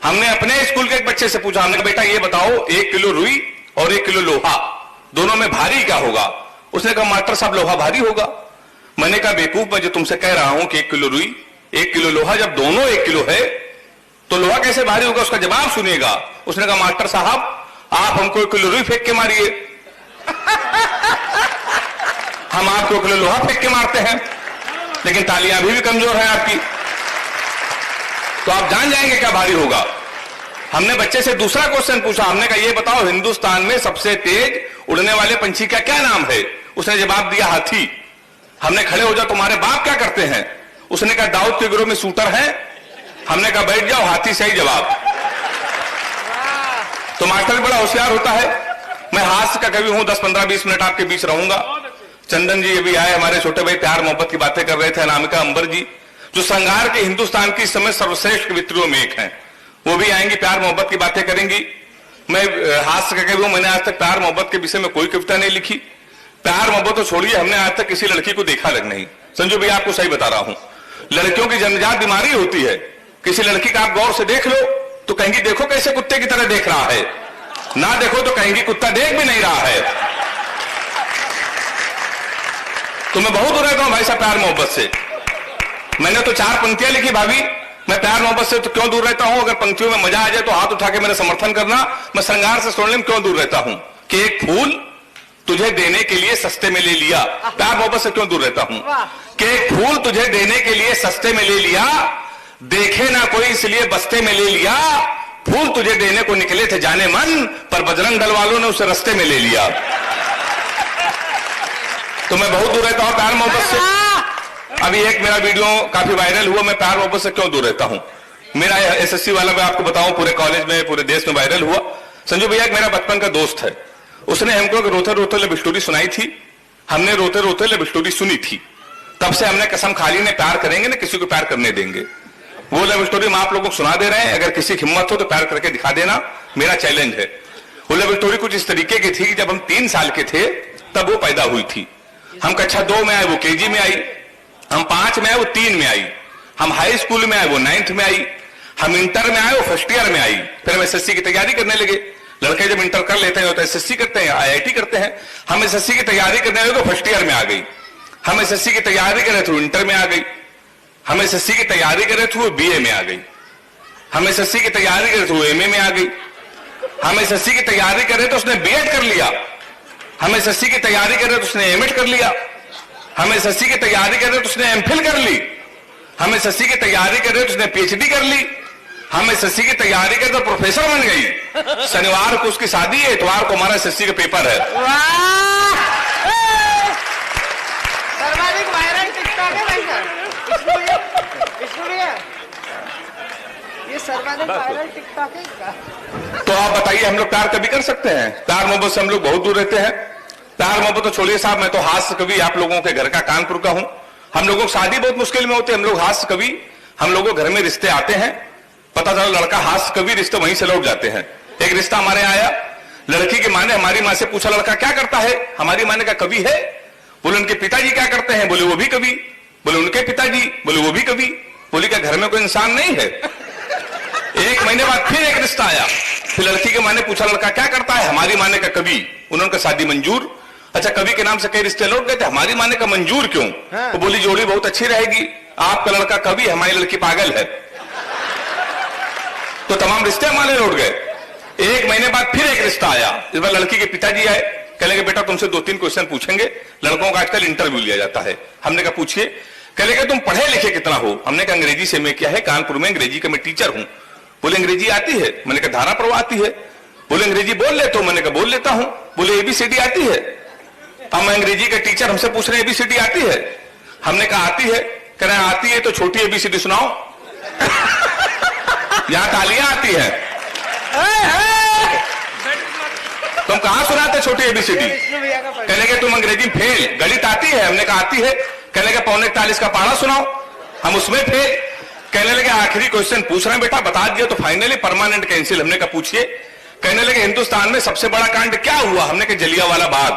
हमने अपने स्कूल के एक बच्चे से पूछा, हमने कहा बेटा ये बताओ 1 किलो रुई और 1 किलो लोहा दोनों में भारी क्या होगा? उसने कहा मास्टर साहब लोहा भारी होगा। मैंने कहा बेवकूफ, मैं जो तुमसे कह रहा हूं कि 1 किलो रुई 1 किलो लोहा, जब दोनों 1 किलो है तो लोहा कैसे भारी होगा? उसका जवाब सुनिएगा। उसने कहा मास्टर साहब आप हमको 1 किलो रुई फेंक के मारिए, हम आपको 1 किलो लोहा फेंक के मारते हैं, लेकिन तालियां अभी भी कमजोर है आपकी, तो आप जान जाएंगे क्या भारी होगा। हमने बच्चे से दूसरा क्वेश्चन पूछा, हमने कहा ये बताओ हिंदुस्तान में सबसे तेज उड़ने वाले पंछी का क्या नाम है? उसने जवाब दिया हाथी। हमने खड़े हो जाओ तुम्हारे बाप क्या करते हैं? उसने कहा दाऊद के गिरोह में शूटर है। हमने कहा बैठ जाओ, हाथी सही जवाब। तो मास्टर बड़ा होशियार होता है। मैं हास्य का कवि हूं, 10, 15, 20 मिनट आपके बीच रहूंगा। चंदन जी अभी आए, हमारे छोटे भाई प्यार मोहब्बत की बातें कर रहे थे, अनामिका अंबर जी जो श्रृंगार के हिंदुस्तान की इस समय सर्वश्रेष्ठ कवित्रियों में एक हैं, वो भी आएंगी, प्यार मोहब्बत की बातें करेंगी। मैं हास्य का कवि हूं, मैंने आज तक प्यार मोहब्बत के विषय में कोई कविता नहीं लिखी। प्यार मोहब्बत तो छोड़िए, हमने आज तक किसी लड़की को देखा लग नहीं। संजू भैया आपको सही बता रहा हूं, लड़कियों की जन्मजात बीमारी होती है। किसी लड़की का आप गौर से देख लो तो कहेंगी देखो कैसे कुत्ते की तरह देख रहा है, ना देखो तो कहेंगी कुत्ता देख भी नहीं रहा है। तो मैं बहुत दूर रहता हूं भाई साहब प्यार मोहब्बत से। मैंने तो 4 पंक्तियां लिखी भाभी, मैं प्यार मोहब्बत से तो क्यों दूर रहता हूं? अगर पंक्तियों में मजा आ जाए तो हाथ उठा के मेरा समर्थन करना। मैं श्रृंगार से सोने में क्यों दूर रहता हूं कि एक फूल तुझे देने के लिए सस्ते में ले लिया, प्यार मोहब्बत से क्यों दूर रहता हूं कि एक फूल तुझे देने के लिए सस्ते में ले लिया, देखे ना कोई इसलिए बस्ते में ले लिया, फूल तुझे देने को निकले थे जाने मन, पर बजरंग दल वालों ने उसे रास्ते में ले लिया। तो मैं बहुत दूर रहता हूं प्यार मोहब्बत से। अभी एक मेरा वीडियो काफी वायरल हुआ, मैं प्यार मोहब्बत से क्यों दूर रहता हूं। मेरा एसएससी वाला मैं आपको बताऊं पूरे कॉलेज में पूरे देश में वायरल हुआ। संजू भैया एक मेरा बचपन का दोस्त है, उसने हमको रोते रोते लव स्टोरी सुनाई थी। हमने रोते रोते लव स्टोरी सुनी थी, तब से हमने कसम खा ली, ने प्यार करेंगे ना किसी को प्यार करने देंगे। वो लव स्टोरी हम आप लोगों को सुना दे रहे हैं, अगर किसी की हिम्मत हो तो प्यार करके दिखा देना, मेरा चैलेंज है। वो लव स्टोरी कुछ इस तरीके की थी कि जब हम 3 साल के थे तब वो पैदा हुई थी। हम कक्षा 2 में आए, वो केजी में आई। हम 5 में आए, वो 3 में आई। हम हाई स्कूल में आए, वो 9th में आई। हम इंटर में आए, वो फर्स्ट ईयर में आई। फिर हम एसएससी की तैयारी करने लगे। लड़के जब इंटर कर लेते हैं तो एसएससी करते हैं, आईआईटी करते हैं। हम एसएससी की तैयारी करने लगे तो फर्स्ट ईयर में आ गई। हम एसएससी की तैयारी कर रहे थे, इंटर में आ गई। हम एसएससी की तैयारी कर रहे थे, वो बीए में आ गई। हम एसएससी की तैयारी कर रहे थे, वो एमए में आ गई। हम एसएससी की तैयारी कर रहे थे, उसने बीएड कर लिया। हम एसएससी की तैयारी कर रहे थे, उसने एमएड कर लिया। हम एसएससी की तैयारी कर रहे थे, उसने एमफिल कर ली। हम एसएससी की तैयारी कर रहे थे, उसने पीएचडी कर ली। हम एसएससी की तैयारी कर रहे थे, प्रोफेसर बन गई। शनिवार को उसकी शादी है, इतवार को हमारा एसएससी का पेपर है। सर्वाधिक वायरल टिकटॉक है भाई साहब, ये सर्वाधिक वायरल टिकटॉक है इसका। तो आप बताइए हम लोग प्यार कभी कर सकते हैं? प्यार मोहब्बत से हम लोग बहुत दूर रहते हैं। प्यार मोहब्बत तो छोड़िए साहब, मैं तो हास्य कवि आप लोगों के घर का कानपुर का हूं। हम लोगों की शादी बहुत मुश्किल में होती है, हम लोग हास्य कवि, हम लोगों के घर में रिश्ते आते हैं, पता चला लड़का हास्य कवि, रिश्ते वहीं से लौट जाते हैं। एक रिश्ता हमारे आया, लड़की की मां ने हमारी मां से पूछा लड़का क्या करता है? हमारी मां ने कहा कवि है। बोले उनके पिताजी क्या करते हैं? बोले वो भी कवि। बोले उनके पिताजी? बोले वो भी कवि। बोले क्या घर में कोई इंसान नहीं है? 1 महीने बाद फिर एक रिश्ता आया, फिर लड़की के मां ने पूछा लड़का क्या करता है? हमारी मां ने कहा कवि। उन्होंने शादी मंजूर। अच्छा कवि के नाम से कई रिश्ते लौट गए थे, हमारी मां ने कहा मंजूर क्यों? तो बोली जोड़ी बहुत अच्छी रहेगी, आपका लड़का कवि, हमारी लड़की पागल है। तो तमाम रिश्ते हमारे लौट गए। 1 महीने बाद फिर एक रिश्ता आया, इस बार लड़की के पिताजी आए, कह लगे बेटा तुमसे 2-3 क्वेश्चन पूछेंगे, लड़कों का आजकल इंटरव्यू लिया जाता है। हमने कहा पूछिए। कह लगे तुम पढ़े लिखे कितना हो? हमने कहा अंग्रेजी से मैं क्या है, कानपुर में अंग्रेजी का मैं टीचर हूं। बोले अंग्रेजी आती है? मैंने कहा धारा प्रवाह आती है। बोले अंग्रेजी बोल लेते हो? मैंने कहा बोल लेता हूं। बोले एबीसीडी आती है? अब मैं अंग्रेजी का टीचर, हमसे पूछ रहे एबीसीडी आती है? हमने कहा आती है। कह रहे आती है तो छोटी एबीसीडी सुनाओ। यहां तालियां आती है, तुम कहां सुनाते छोटी एबीसीडी? कहने के तुम अंग्रेजी फेल, गणित आती है? हमने कहा आती है। कहने के 45 का पढ़ा सुनाओ, हम उसमें फेल। कहने लगे आखिरी क्वेश्चन पूछ रहे हैं बेटा, बता दिया तो फाइनली परमानेंट कैंसिल। हमने कहा पूछिए। कहने लगे हिंदुस्तान में सबसे बड़ा कांड क्या हुआ? हमने कहा जलियांवाला बाग।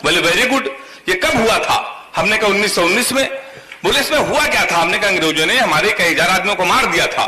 बोले वेरी गुड, ये कब हुआ था? हमने कहा 1919 में। बोले इसमें हुआ क्या था? हमने कहा अंग्रेजों ने हमारे कई 1000 आदमियों को मार दिया था।